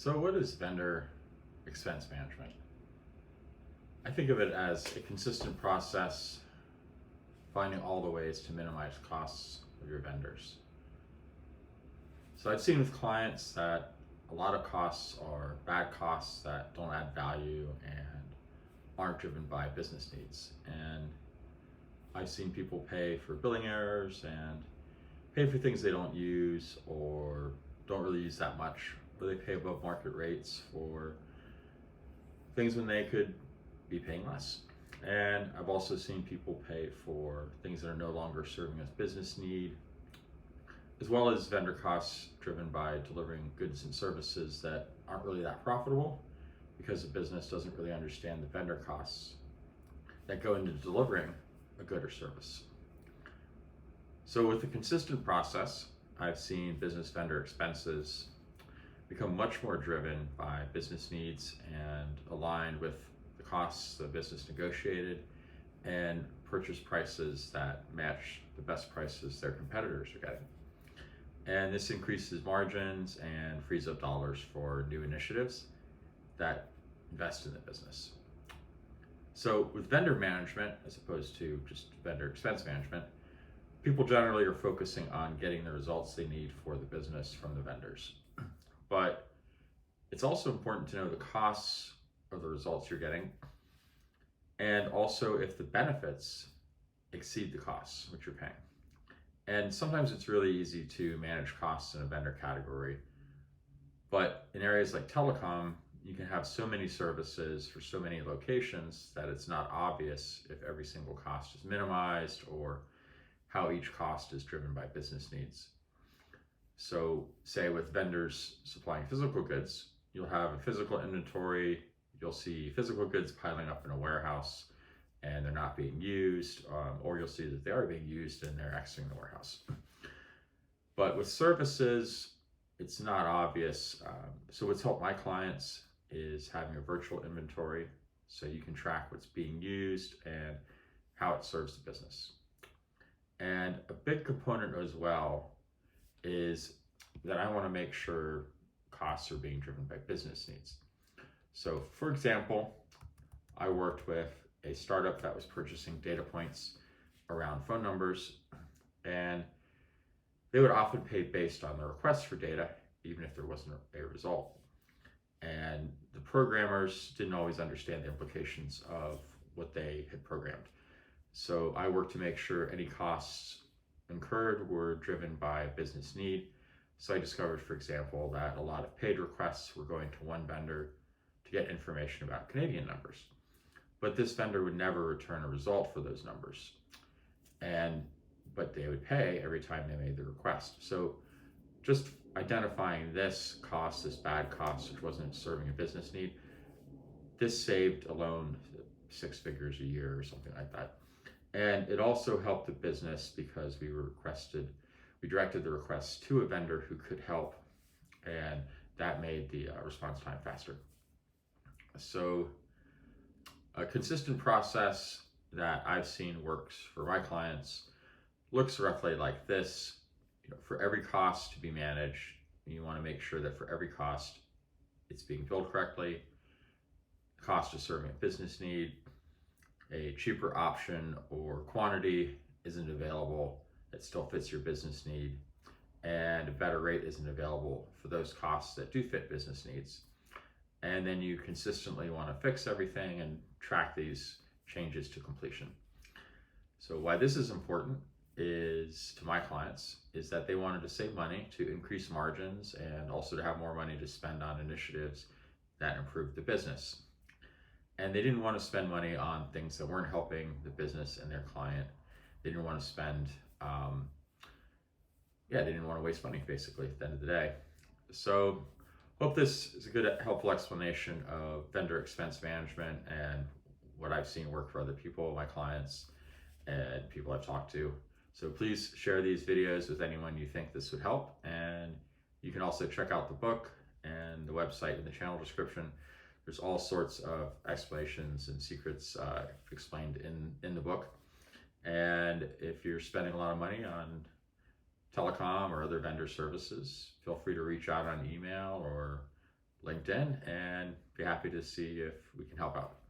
So what is vendor expense management? I think of it as a consistent process, finding all the ways to minimize costs of your vendors. So I've seen with clients that a lot of costs are bad costs that don't add value and aren't driven by business needs. And I've seen people pay for billing errors and pay for things they don't use or don't really use that much, or they pay above market rates for things when they could be paying less. And I've also seen people pay for things that are no longer serving as business need, as well as vendor costs driven by delivering goods and services that aren't really that profitable because the business doesn't really understand the vendor costs that go into delivering a good or service. So with a consistent process, I've seen business vendor expenses become much more driven by business needs and aligned with the costs the business negotiated and purchase prices that match the best prices their competitors are getting. And this increases margins and frees up dollars for new initiatives that invest in the business. So with vendor management, as opposed to just vendor expense management, people generally are focusing on getting the results they need for the business from the vendors. But it's also important to know the costs of the results you're getting, and also if the benefits exceed the costs which you're paying. And sometimes it's really easy to manage costs in a vendor category, but in areas like telecom, you can have so many services for so many locations that it's not obvious if every single cost is minimized or how each cost is driven by business needs. So say with vendors supplying physical goods, you'll have a physical inventory, you'll see physical goods piling up in a warehouse and they're not being used, or you'll see that they are being used and they're exiting the warehouse. But with services, it's not obvious. So what's helped my clients is having a virtual inventory so you can track what's being used and how it serves the business. And a big component as well is that I want to make sure costs are being driven by business needs. So for example, I worked with a startup that was purchasing data points around phone numbers, and they would often pay based on the request for data, even if there wasn't a result. And the programmers didn't always understand the implications of what they had programmed. So I worked to make sure any costs incurred were driven by business need. So I discovered, for example, that a lot of paid requests were going to one vendor to get information about Canadian numbers. But this vendor would never return a result for those numbers. But they would pay every time they made the request. So just identifying this cost, this bad cost, which wasn't serving a business need, this saved alone 6 figures a year or something like that. And it also helped the business because we directed the requests to a vendor who could help, and that made the response time faster. So a consistent process that I've seen works for my clients looks roughly like this. For every cost to be managed, you want to make sure that for every cost, it's being billed correctly. The cost is serving a business need. A cheaper option or quantity isn't available that still fits your business need, and a better rate isn't available for those costs that do fit business needs. And then you consistently want to fix everything and track these changes to completion. So why this is important is to my clients is that they wanted to save money to increase margins and also to have more money to spend on initiatives that improve the business. And they didn't want to spend money on things that weren't helping the business and their client. They didn't want to spend, they didn't want to waste money basically at the end of the day. So hope this is a good, helpful explanation of vendor expense management and what I've seen work for other people, my clients, and people I've talked to. So please share these videos with anyone you think this would help. And you can also check out the book and the website in the channel description. There's all sorts of explanations and secrets explained in the book. And if you're spending a lot of money on telecom or other vendor services, feel free to reach out on email or LinkedIn LinkedIn and be happy to see if we can help out.